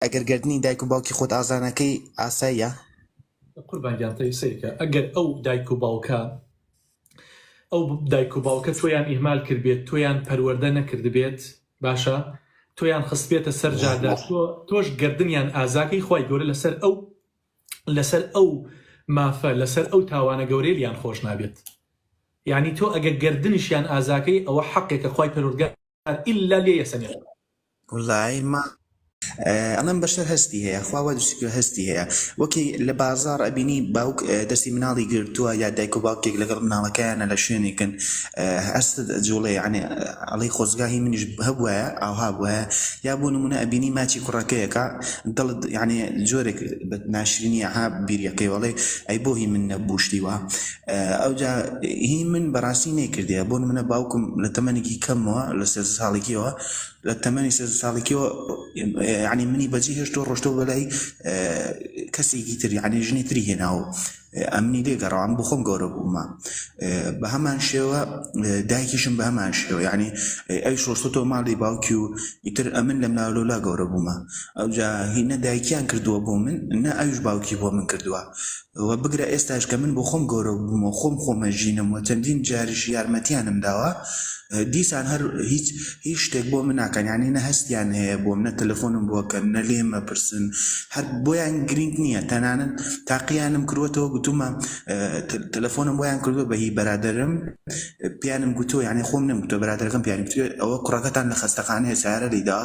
ئەگەرگردنی دایک و باوکی خۆت ئازانەکەی ئاساییە؟ قوربان گیانتەی سیرکە ئەگەر ئەو دایک و باوکە تۆیان ئیهمال کردبێت، تۆیان پەروەردە نەکردبێت، باشە تۆیان خستبێتە سەر جادا، تۆش گردنیان ئازاکەی خی گەورە لەسەر ئەو مافە، لەسەر ئەو تاوانە گەورەی لیان خۆش نابێت. یعنی تۆ ئەگەر گردنیشیان ئازاکەی ئەوە حەقێکە خی پەروەردگار ئیلا لێ یەسەنێت. وڵای ما ئەڵم بەشەر هەستی هەیە، خواوە دوستی هەستی هەیە. وەکی لە بازار ئەبینی باوک دەستی مناڵی گرتووە یا دایک و باوکێک لەگەڵ مناڵەکەیانە لە شوێنێکن هەست جوڵێ، یعنی ئەڵی خۆزگاهی منیش هەبووە ئاها بووە، یا بۆ نمونە ئەبینی ماچی کوڕەکەیەکە دڵت یعنی جۆرێک ناشرینیە ها بیریەکەی وەڵێ ئەی بۆ هی من نەبووشتیوە. ئەوجا هی من بەڕاستی نەکردیە، بۆ نمونە باوکم لە تەمەنێکی کەمەوە لە 3 ساڵێکیەوە، لە تەمەنی 3 ساڵێکیەوە يعني مني بجي هشتو رشتو بلاي كسي كتير يعني جني تري هنا و أمني ليه قرأ عم بخون قرب وما بهمان شوا دايكشم بهمان شوا يعني أيش رشتو مالي باوكيو يتر أمن لما لولا قرب وما أو جا هنا دايكيان كردوا بومن إن أيش باوكي بومن كردوا وبقرأ استاج كمان بخون قرب وما خم جينم وتندين جارش يارمتيان مداوا دیسان هەر هیچ شتێک بۆ من ناکەن، یعنی نە هەستیان هەیە بۆ منە تەلەفۆنم بۆکەن نە لێمە پرسن، هەر بۆیان گرنگ نییە، تەنانەت تاقییانم کردوەوە گوتومە تەلەفۆنم بۆیان کردووە بە هی بەرادەرم پیانم گوتووە، یعنی خۆم نەمگوتووە بەرادەرەکەم پیان گوتووە ئەوە کوڕەکەتان لە خەستەخانەیە سارە لیدا،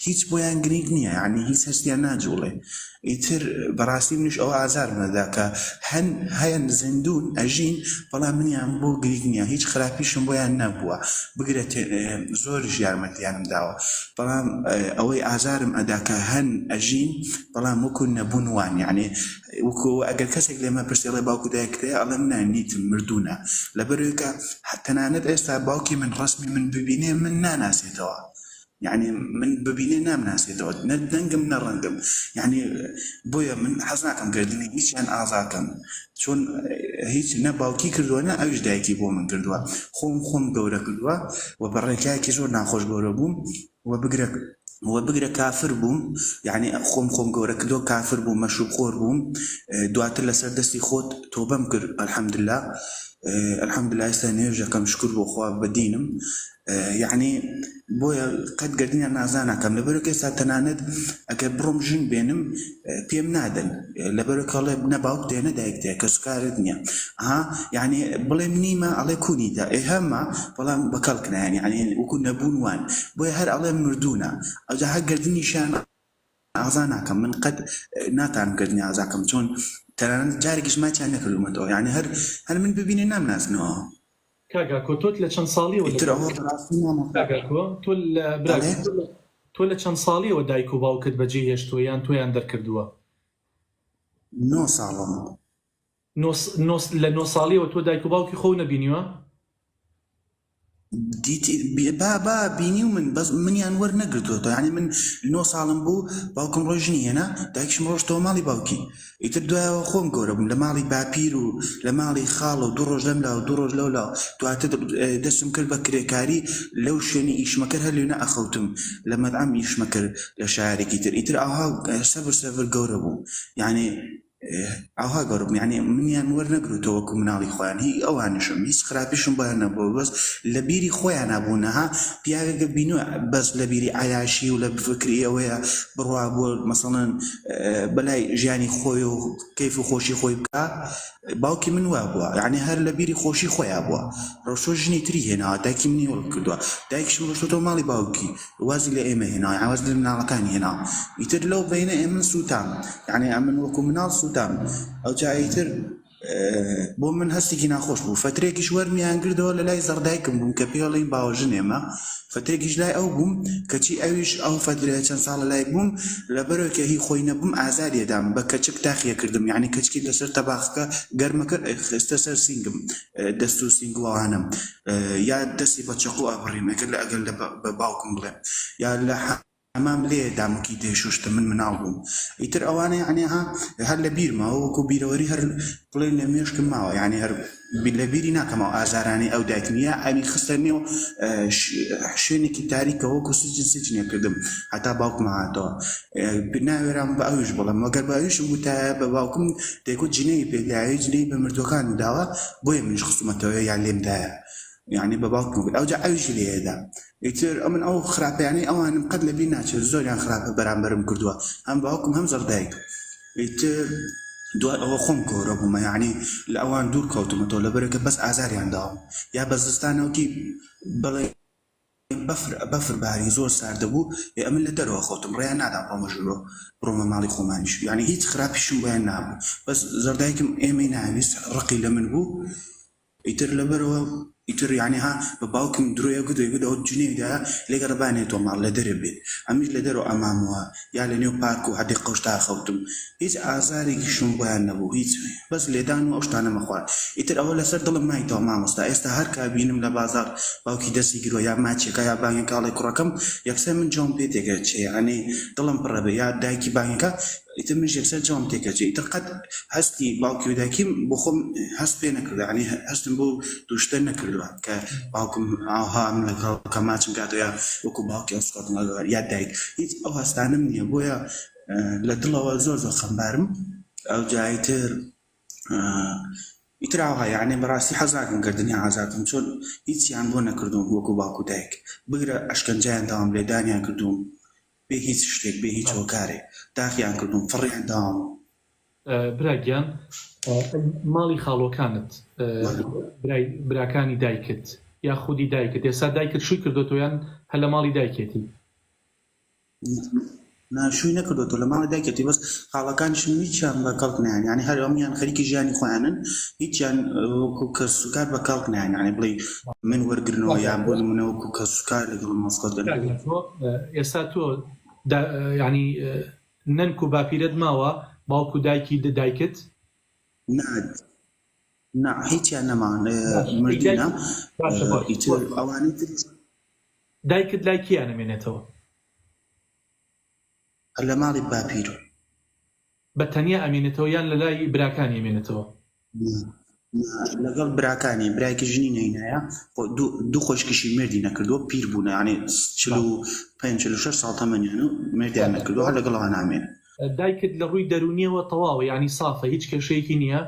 هیچ بۆیان گرنگ نییە، یعنی هیچ هەستیان ناجوڵێ. ئیتر بەڕاستی منیش ئەوە ئازارمەدا کە هەیەن زیندون ئەژین بەڵام منیان بۆ گرنگ نییە، هیچ خراپیشم بۆیان نەبووە، بگرێت زۆریش یارمەتیانم داوە، بەڵام ئەوەی ئازارم ئەدا کە هەن ئەژین بەڵام وەکو نەبوونوان، یعنی وەکو ئەگەر کەسێک لێمە پرسیڵێ باوکو دایکتەیە ئەڵێ منە نیتم مردوونە، لەبەرەوەی کە تەنانەت ئێستا باوکی من ڕسمی من ببینێ من ناناسێتەوە، يعني من ببینێ نامناسێتەوە، نە دەنگم نە ڕەنگم، يعني بۆیە من حەز ناکەم گردنی هیچیان ئازاکەم، چۆن هیچ نە باوکی کردووە نە ئەویش دایکی بۆ من کردووە، خۆم گەورە کردووە و بەڕێکایەکی زۆر ناخۆش گەورە بووم و بگرە کافر بووم، يعني خۆم گەورە کردووە کافر بووم، مەشروب خۆر بووم، دواتر لەسەر دەستی خۆت تۆبەم کرد الحمدلله ئێستا نوێژەکەم شکر بۆ خوا بەدینم، يعني بۆیە قەت گردنیان نازانەکەم، لەبەرەوەی ئێستا تەنانەت ئەگەر بڕۆم ژن بێنم پێم نادەن، لەبەرەوەی کەڵێ نە باوک دێ نە دایک دێ کەسکارت نییە، يعني بڵێم نیمە ئەڵێ کونیدا ئێهەمە بەڵام بەکەڵکنیان، يعني وەکو نەبوونوان، بۆیە هەر ئەڵێ مردوونە، ئەوجا هەر گردنیشان ئازاناکەم، من قەت ناتانم گردنی ئازاکەم، چۆن تەنانەت جارێکیش ماچیان نەکردومەوە، يعني هەر من ببینێ نامناسنەوە. کاگاکۆ تۆ لە چەند ساڵیەوە تۆ لە چەند ساڵیەوە دایک و باوکت بەجێ هێشتووە یان تۆیان دەرکردووە؟ 9 ساڵم. لە 9 ساڵیەوە تۆ دایک و باوکی خۆ نەبینیوە؟ با بینی و من بەس منیان وەرنەگرتووەتەوە، یعنی من 9 ساڵم بوو باوکم ڕۆژنی هێنا دایکشم ڕۆشتەوە ماڵی باوکی، ئیتر دوایەوە خۆم گەورە بووم لە ماڵی باپیر و لە ماڵی خاڵ و 2 ڕۆژ لەملا و 2 ڕۆژ لەولا، دواتر دەستم کرد بە کرێکاری لەو شوێنی ئیشمەکەر هەر لێنە ئەخەوتم لە مەدعەم ئیشمەکەر لە شارێکی تر، ئیتر ئاها سەبر گەورە بوو، یعنی ئەوها گەورم، یعنی منیان وەرنەگرتەوە وەکو مناڵی خۆیان، هی ئەوانشم هیچ خراپیشم بۆیان نەبووە، بەس لە بیری خۆیان نبوونەها، پیاوێکە بینوە بەس لە بیری عایاشی و لە فکری ئەوەیە بڕوا بۆ مەسەڵەن بەلای ژیانی خۆی و کەیف و خۆشی خۆی بکە، باوکی من وا بووە، یعنی هەر لە بیری خۆشی خۆیان بووە، ڕۆژۆ ژنی تری هێناوە، دایکی منی وەڵ کردووە، دایکشم ڕۆشتەوە ماڵی باوکی وازی لە ئێمە هێناوە، عواز لە مناڵەکانی هێناوە، ئیتر لەو بینە ئێمە سووتام، یعنی ئەمن وەکو مناڵ سووتام، ئەو جاییتر بۆ من هەستێکی ناخۆش بوو، فترێکیش وەرمیان کردەوە لە لای زەردایکم بووم کە پێڵین باوەژن ئێمە، فترێکیش لای ئەو بووم کەچی ئەویش ئەو فترە چەند ساڵە لای بووم، لەبەرەوەی کە هی خۆی نەبووم ئازاریەدام بە کەچک تاخیە کردم، یعنی کەچکی لەسەر تەباخەکە گەرمە کرد خستە سەر سینگم، دەست و سینگوانم، یا دەستی بە چەقو ئەبڕیم ئەگەر لە باوکم بڵێم، یا لە ئەمام لێ دامکی دێشوشتە من مناو بووم ئیتر ئەوانە یعنی هەر لە بیرمەوە وەکو بیرەوەری هەر بڵێن لە مێشکم ماوە یعنی هەر لە بیری ناکەمەوە ئازارانی ئەو دایکنیە ئەنی خستە نێو شوێنێکی تاریکەوە وەکو سجنێ کردم هەتا باوکم هاتەوە ناوێرام بە ئەوش بڵم وەگەر بە ئەوش بووتە بە باوکم دەیگوت جنەی پێداوی جنەی بە مردوەکان داوە بۆیە منش خستومەتەوە یان لێمدایە يعني باباكم أو جا أوجي لي هذا يصير من أو خراب يعني أو أنا قد لبي ناتش زول يعني خراب برام كردوا هم باباكم هم زردايك يصير دو أو خم كوربهما يعني الأوان دور كوتهم ولا بركة بس أزاري عندهم يا بس استانوا كي بلا بفر بهاري زور صار دبو يا أمل لدرو أخوتهم ريان نادم بمجرو بروما مالي خومانش يعني هيت خراب شو بين نابو بس زردايكم إيمين عابس رقي لمن بو يتر لبرو يتر يعني ها بباوكم درو يقول أو جنيه ده لقرباني تومع لدربي أمش لدرو أمامها يا لنيو باركو هدي قوشتا خوتم هيز آزاري شون بيان نبو هيز بس لدانو أوشتانا مخوار يتر أول سر ضلم ماي تومع مستا استهار كابينم لبازار باوكي دسي جرو يا ماتشي كيا باني كالي كركم يكسر من جون بيتك يعني ضلم بربي يا دايكي باني كا يتمش يكسر جون تيكا يتر قد هستي باوكي دايكي بخم هست بينك يعني هستن بو دوشتنا كردوا كباوكم ها من كماتش قاعد يا وكو باوكي أسقط يا دايك هيك أو هستانمني أبويا لدلوا زوز خمبارم أو جايتر يتراوها يعني براسي حزاكم قردني عزاكم شو هيك يعني بونا كردون وكو باوكو دايك بقرا أشكن جاين دام لدانيا كردون بهيج شتيك بهيج وكاري داخل عن كردون فري عندهم براگیان ماڵی خاڵۆکانت براکانی دایکت یا خودی دایکت ئێستا دایکت شووی کردوتۆیان هە لە ماڵی دایکێتی ناشووی نەکردوتۆ لە ماڵی دایکێتی بەس خاڵەکانیشم هیچیان بە کەڵک نایان یعنی هەر ئەمیان خەریکی ژیانی خۆیانن هیچیان وەکو کەسوکار بە کەڵک نایان یعنی بڵێ من وەرگرنەوە یان بۆ نمونە وەکو کەسوکار لەگەڵ مۆسکۆت ئێستا تۆ یعنی نەنک و باپیرت ماوە باوکو دایکی دایکت نا هیچیان نەمان مردینە ئەوانەی دایکت لای کیان ئەمێنێتەوە لە ماڵی باپیرۆ بە تەنیا ئەمێنێتەوە یان لە لای براکانی ئەمێنێتەوە لەگەڵ براکانی برایکی ژنی نەینایە دوو خۆشکیشی مردی نەکردووە پیر بوونە یعنی 45-46 ساڵ تەمەنیان و مردیان نەکردووە هەر لەگەڵەوە نامێن دایکت لە ڕووی دەرونیەوە تەواوە یعنی سافە هیچ کێشەیەکی نییە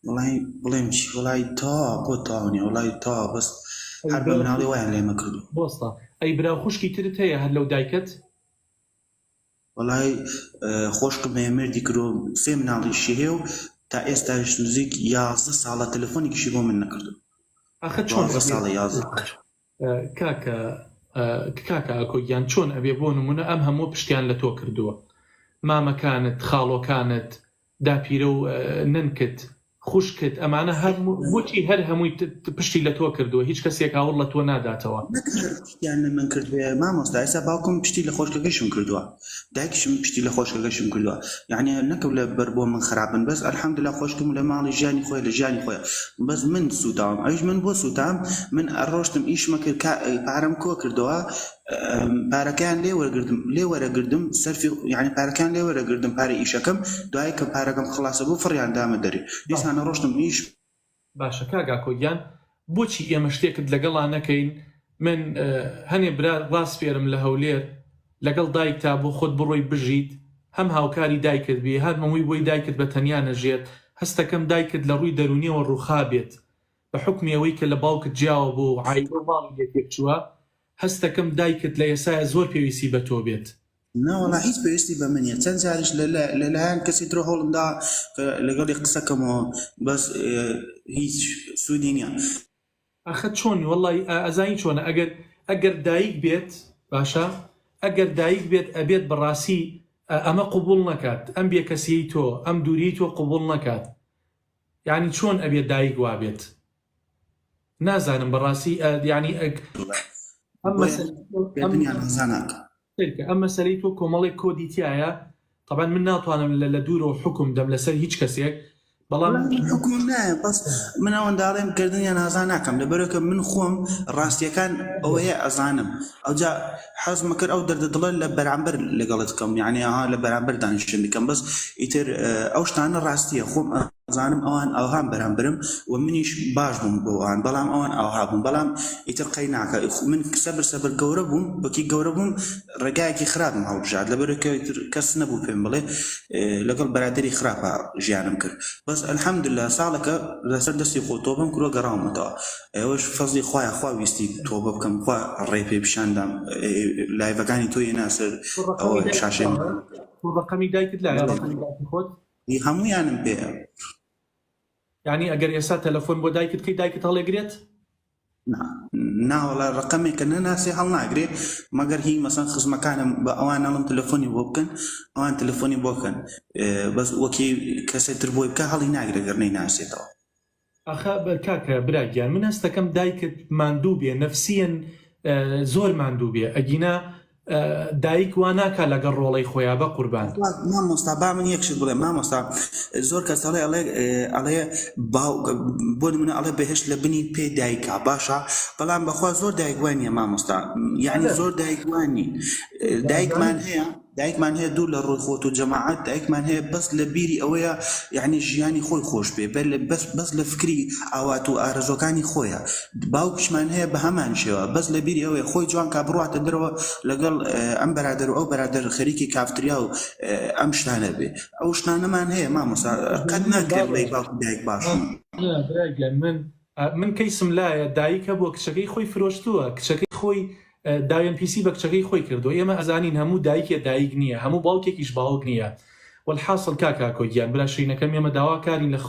وڵای بڵێم چی وڵای تا بۆ تاونی وڵای تا بەس هەر بە مناڵی وایان لێمە کردو بۆستا ئەی برا خوشکی ترت هەیە هەر لەو دایکت وڵای خۆشکم هەیە مردی کردو 3 مناڵیشی هەیە و تا ئێستاش نزیک 11 ساڵە تەلەفۆنێکیشی بۆ من نەکردو ئاخە چۆن ساڵە 11 کاکە ئەکۆگیان چۆن ئەبێ بۆ نمونە ئەم هەموو پشتیان لە تۆ کردووە مامەکانت خاڵۆکانت داپیرە و ننکت خوشکت ئەمانە بۆچی هەر هەمووی پشتی لە تۆ کردووە هیچ کەسێک هاوڵ لە تۆ ناداتەوە یان من کردوێ مامۆستا ئێستا باوکم پشتی لە خۆشکەکەشم کردووە دایکشم پشتی لە خۆشکەکەشم کردووە یعنی نەکەوت لە بەر بۆ من خراپن بەس ئەلحەمدولیلا خۆشکم لە ماڵی ژیانی خۆی لە ژیانی خۆیە بەس من سوتام ئەویش من بۆ سوتام من ئەڕۆشتم ئیشمە کرد پارەم کۆ کردەوە پارەکان لێ وەرەگردم سەرفی یعنی پارەکان لێ وەرەگردم پارە ئیشەکەم دوای کە پارەکەم خلاصە بوو فڕیان دامە دەری دیسانە ڕۆشتم ئیش باشە کاگاکۆگیان بۆچی ئێمە شتێکت لەگەڵا نەکەین من هەنێ برا ڕاست فێرم لە هەولێر لەگەڵ دایکتا بۆ خۆت بڕۆی بژیت هەم هاوکاری دایکت بێ هەر هەمووی بۆی دایکت بە تەنیا نەژێت هەستەکەم دایکت لە ڕووی دەرونیەوە ڕووخا بێت بە حکمی ئەوەی کە لە باوکت جیاوە بۆ عایلە ماڵی یەکێک چووە هەستەکەم دایکت لە ئێسایە زۆر پێویستی بە تۆ بێت ناوەڵا هیچ پێویستی بە منیە چەند جاریش لەلایەن کەسی ترۆ هەوڵمدا لەگەڵی قسەکەمەوە بەس هیچ سوودی نییە ئەخە چۆنی وەڵی ئەزانی چۆنە ئەگەر دایک بێت باشە ئەگەر دایک بێت ئەبێت بەڕاستی ئەمە قوبوڵ نەکات ئەم بێکەسیی تۆ ئەم دووری تۆ قوبوڵ نەکات یعنی چۆن ئەبێت دایک وابێت نازانم بەڕاستی یعنی ئەم مەسەلەی تۆ کۆمەڵێک کۆدی تایە طبعا من ناتوانم لە دوورەوە حکم دەم لەسەر هیچ کەسێک بەڵام حکوم نایە بەس من ئەوەنداڵێم کردنیان ئازا ناکەم لەبەرەوەکە من خۆم ڕاستیەکان ئەوەیە ئەزانم ئەوجا حەزمە کرد ئەو دەردەدڵە لە بەرامبەر لەگەڵت بکەم یعنی ئەها لە بەرامبەر دانیشتن بکەم بەس ئیتر ئەو شتانە ڕاستیە خۆم زانم ئەوان ئەوهام بەرامبرم و منیش باش بووم بۆ ئەوان بەڵام ئەوان ئەوها بووم بەڵام ئیتر قەی ناکە من سەبر گەورە بووم بەکی گەورە بووم ڕێگایەکی خراپم هەڵبژات لەبەرەوە کەس نەبوو پێم بڵێ لەگەڵ بەرادەری خراپە ژیانم کرد بەس الحەمدلله ساڵەکە لەسەر دەستی خۆ تۆبم کورۆ گەڕاومەتەوە ئەوەش فەزلی خۆیان خوا ویستی تۆبە بکەم خوا ڕێ پێ پیشاندام لایڤەکانی تۆی ناسەر ئەوە شاشێن ڕقەمی دایکت لایە ڕقەمی دایکی خۆت هەموویانم پێ یعنی ئەگەر ئێستا تەلەفۆن بۆ دایکت کەی دایکت هەڵێگرێت ناوەڵا ڕقەمێکە نەناسی هەڵ ناگرێ مەگەر هی مەسەن خزمەکانم بە ئەوان نەڵم تەلەفۆنی بۆ بکەن ئەوان تەلەفۆنی بۆ بکەن بەس وەکی کەسێتر بۆی بکە هەڵی ناگرێ گەر ناسێتەوە ئەخە کاکە براگیان من هەستەکەم دایکت ماندوو بێ نەفسیەن زۆر ماندوو بێ ئەگینا دایک وا ناکە لەگەڵ ڕۆڵەی خۆیان بە قوربان مامۆستا با من یەکشت بڵێ مامۆستا زۆر کەس ئەڵێ بۆ منە ئەڵێ بەهێشت لە بنی پێ دایکا باشە بەڵام بەخوا زۆر دایکوانیە مامۆستا یعنی زۆر دایکوانی دایکمان هەیە دوو لە ڕۆیخۆت و جەماعەت دایکمان هەیە بەس لە بیری ئەوەیە یعنی ژیانی خۆی خۆش بێ بەس لە فکری ئاوات و ئارەزۆکانی خۆیە باوکشمان هەیە بە هەمان شێوە بەس لە بیری ئەوەیە خۆی جوان کا بڕاتە دەرەوە لەگەڵ ئەم بەرادەر و ئەو بەرادەر خەریکی کافتریا و ئەم شتانە بێ ئەو شتانەمان هەیە مامۆستا قەت ناکرێت لەی باوک دایک باش من کەیسم لایە دایکە بۆ کچەکەی خۆی فرۆشتووە کچەکەی خۆی داوێن پیسی بە کچەکەی خۆی کردو ئێمە ئەزانین هەموو دایکێ دایک نییە هەموو باوکێکیش باوک نییە والحاصل کاکۆ گیان برا شینەکەم ئێمە داواکارین لە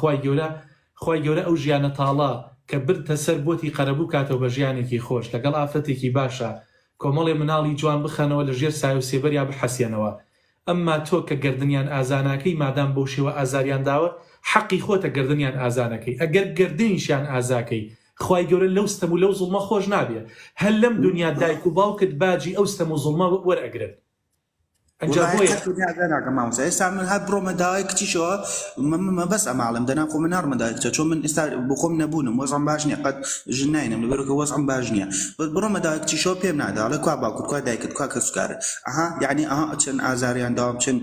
خوای گەورە ئەو ژیانە تاڵا کە بردە سەر بۆتی قەرەبوو کاتەوە بە ژیانێکی خۆش لەگەڵ ئافرەتێکی باشە کۆمەڵێ مناڵی جوان بخەنەوە لە ژێر سای و سێبەر یا بحەسیێنەوە ئەمما تۆ کە گردنیان ئازانەکەی مادام بەو شێوە ئازاریان داوە حەقی خۆتە گردنیان ئازانەکەی ئەگەر گردنیشیان ئازاکەی خوای گەورە لەو ستەم و لەو زوڵمە خۆش نابێ هەر لەم دنیا دایک و باوکت باجی ئەو ستەم و زوڵمە وەرئەگرن ئێستا من هەر بڕۆمە داوای کچیشەوە بەس ئەماڵم دەنا خۆ من نارمەدای کچە چۆن من ئێستا بخۆم نەبوونم وەزم باش نییە قەت ژن ناینم لەبەرەوەکە وەزم باش نییە بڕۆمە داوای کچیشەوە پێم ناداڵە کوا باوکت کوا دایکت کوا کەسوکارە ئەها یعنی ئەها چەند ئازاریان داوام چەند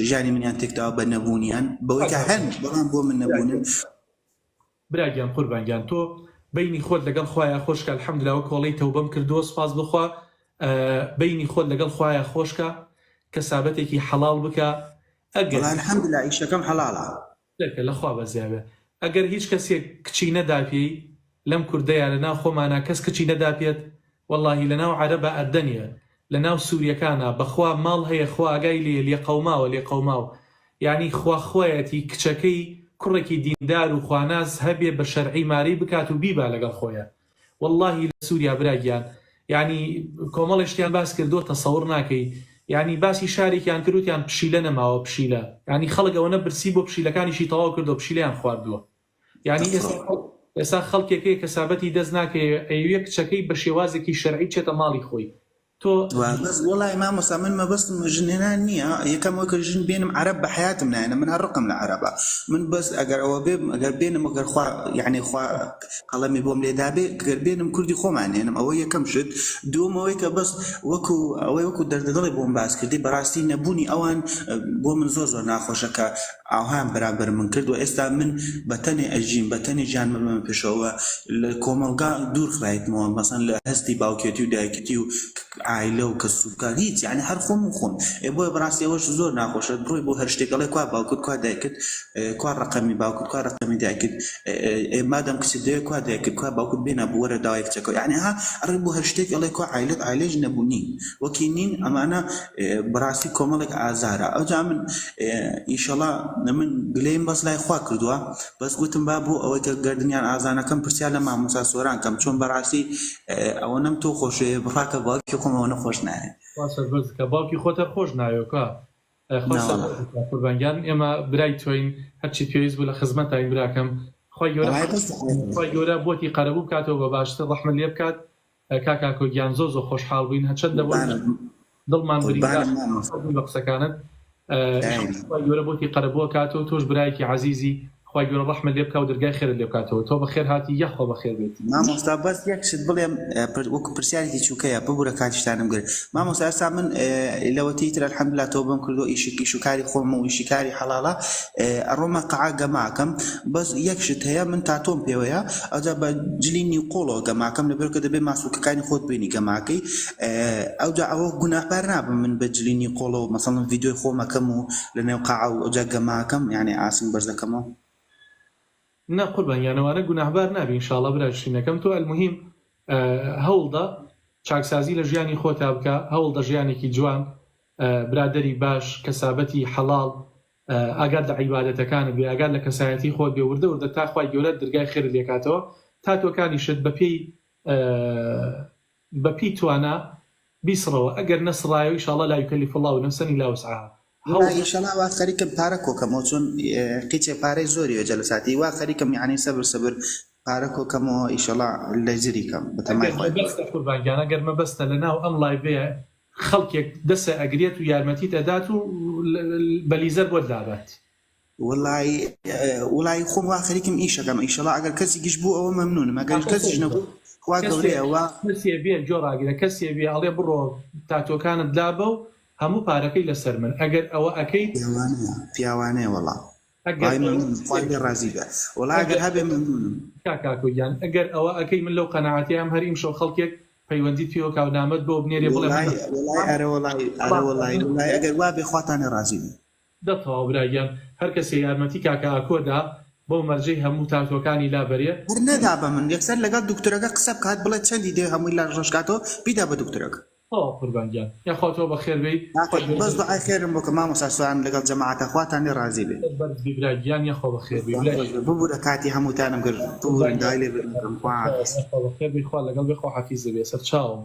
ژیانی منیان تێکداوە بە نەبوونیان بەوەی کە هەن بەڵام بۆ من نەبوونن براگیان قوربانگیان تۆ بینی خۆت لەگەڵ خوایە خۆشکە الحەمدلله کۆڵەی تەوبەم کردووە سپاس بخوا بینی خۆت لەگەڵ خوایە خۆشکە کەسابەتێکی حەڵاڵ بکە ئەگەر الحەمدلله ئیشەکەم حەڵاڵە لەخوا بەزیابێ ئەگەر هیچ کەسێک کچی نەداپێی لەم کوردەیە لەناو خۆمانە کەس کچی نەداپێت وەڵڵاهی لەناو عەرەبە ئەدەنیە لەناو سووریەکانە بەخوا ماڵ هەیە خوا ئاگای لێ قەوماوە یعنی خوا خۆیەتی کچەکەی کوڕێکی دیندار و خواناز هەبێ بە شەرعی ماری بکات و بیبا لەگەڵ خۆیە وەڵڵاهی لە سووریا براگیان یعنی کۆمەڵێشتیان باس کردو تەسەوڕ ناکەی یعنی باسی شارێکیان کردوتیان پشیلە نەماوە پشیلە یعنی خەڵک ئەوە برسی بۆ پشیلەکانیشی تەواو کردو پشیلیان خواردووە یعنی ئێستا خەڵکێکەیە کەسابەتی دەست ناکەی ئەوێ کچەکەی بە شێوازێکی شەرعی چێتە ماڵی خۆی بس والله ما مصا من ما بس جنينانية هي كم وكل جن بينهم عرب بحياتنا أنا من هالرقم لعربة من بس أجر أو أجر بينهم أجر خوا يعني خوا قلمي بوم لدابي أجر بينهم كردي خو معني أنا أوية كم شد دوم أويك بس وكو دردلي بوم باس كردي براستي نبوني أوان بوم زوز ناخوشك أوهام برابر من كرد وإستا من بتني أجين بتني جان من بشوا الكومالجا دور خلايت مو مثلا لهستي باوكيتيو دايكتيو عائلة وكسوكان هيت يعني هر خون بۆ بەڕاستی ئەوەش زۆر ناخۆشە بڕۆی بۆ هەر شتێکەڵێ کوا باوکت کوا دایکت کوا ڕقەمی باوکت کوا ڕقەمی دایکت مادەم کچت دەوێت کوا دایکت کوا باوکت بێنە بۆ وەرە داوای کچەکە یعنی ها ئەڕێ بۆ هەر شتێک ئەڵێ کوا عایلەت عایلەش نەبوونی وەکی نین ئەمانە بەڕاستی کۆمەڵێک ئازارە ئەوجا من ئینشەڵا من گلەیم بەس لای خوا کردووە بەس گوتم با بۆ ئەوەی کە گەردنیان ئازانەکەم پرسیار لە مامۆستا سۆران کەم چۆن بەڕاستی ئەوە نەم تۆ خۆشێ بڕاکە باوکی خۆمەوە نەخۆش نایە کە باوکی خۆتە خۆش نایۆکە قوربانگیان ئێمە برای تۆین هەرچی پێویست بوو لە خزمەتین براکەم خۆی گەورە بۆتی قەرەبوو بکاتەوە بە باشتر ڕەحمت لێ بکات کاکۆ گیان زۆر خۆشحاڵ بووین هەچەندە دڵمان بریندار بە قسەکانت خۆی گەورە بۆتی قەرەبووە کاتەوە تۆش برایەکی عەزیزی خی گەورە ڕەحمە لێ بکە و دەرگای خێر لێ بکاتەوە. تۆ بەخێر هاتی یەخۆ بەخێر بێت. مامۆستا بەس یەکشت بڵێم وەکو پرسیارێکی چووکەیە ببوورە کاتیشتانم گرت. مامۆستا ئێستا من لەوەتی تر ئەلحەمدولیلا تۆ بم کردو ئیشی شوکاری خۆم و ئیشی کاری حەڵاڵە ئەڕۆمە قەعا گەماکەم بەس یەکشت هەیە من تا تۆم پێوەیە ئەوجا بە جلینی قۆڵەوە گەماکەم لەبەر کە دەبێت ماسوولکەکانی خۆت بینی گەماکەی ئەوجا ئەوە گوناهبار نابم من بە جلینی قۆڵەوە مەسەڵەن ڤیدیۆی خۆمەکەم و لە نێو قەعا و ئەوجا گەماکەم یعنی ئاسن بەرز دەکەمەوە. نا قوربان یانەوانە گوناهبار نابی ئینشاڵڵا براشینەکەم. تۆ ئەلموهیم هەوڵدە چاکسازی لە ژیانی خۆتا بکە، هەوڵدە ژیانێکی جوان برادەری باش کەسابەتی حەڵاڵ ئاگات لە عیبادەتەکانت بێ، ئاگات لە کەسایەتی خۆت بێ، وردە وردە تا خوای گەورە دەرگای خێر لێکاتەوە تا تۆکانیشت بەپی توانە بیسڕەوە. ئەگەر نەسڕایەوە ئینشاڵڵا لا یوکەلیف الله نەفسەن ئیلا وسعها. ئینشاڵڵا وا خەریکم پارە کۆکەمەوە چۆن قیچێ پارەی زۆری جەلساتی وا خەریکم یعنی سەبر پارە کۆکەمەوە ئینشاڵڵا لە جریکەم بەتەمای قوربانگیان ئەگەر مەبەستە لەناو ئەم لایڤەیە خەڵکێک دەسە ئەگرێت و یارمەتیت ئەدات و بەلیزەر بۆت دابات. وڵی خۆم وا خەریکم ئیشەکەم ئینشاڵڵا ئەگەر کەسی گشت بوو ئەوە مەمنونم، ئەگەر کەسیش نەبوو خوا گەورەیەوە کەسێ بێ جۆڕاگیرە کەسێ بێ ئەڵێ بڕۆ تاتۆکانت دابە و هەموو پارەکەی لەسەر من. ئەگەر ئەوە ئەەکەی پیاوانەیە وەڵا ڕازی بە وڵا ئەگەر هەبێ مەمنونم کاکۆیان ئەگەر ئەوە ئەەکەی من لەو قەناعەتی ئەم هەریم شەو خەڵکێک پەیوەندی پێوە کاونامەت بۆ بنێرێ بڵێ وڵای ئەگەر وا بێ خواتانە ڕازی بن دەتەواو برایان هەر کەسێ یارمەتی کاکە ئاکۆدا بۆ مەرجەی هەموو تاتۆکانی لابەرێ هەر نەدا بە من یەکسەر لەگەڵ دکتۆرەکە قسە بکات بڵێ چەندی دێ هەمووی لە ڕژکاتەوە بیدا بە دکتۆرەکە. قوربانگیان یاخواتەوە بەخێر بێ بەس دوعای خێرم بۆ کە مامۆستا سویان لەگەڵ جەماعەتە خواتانی ڕازی بێ بیبراگیان یاخۆ بەخێر بێ ببوورە کاتی هەمووتانم کرد بڕای لێ بخوا لەگەڵ بێ خۆ حەفیزە بێ سەر چاوم.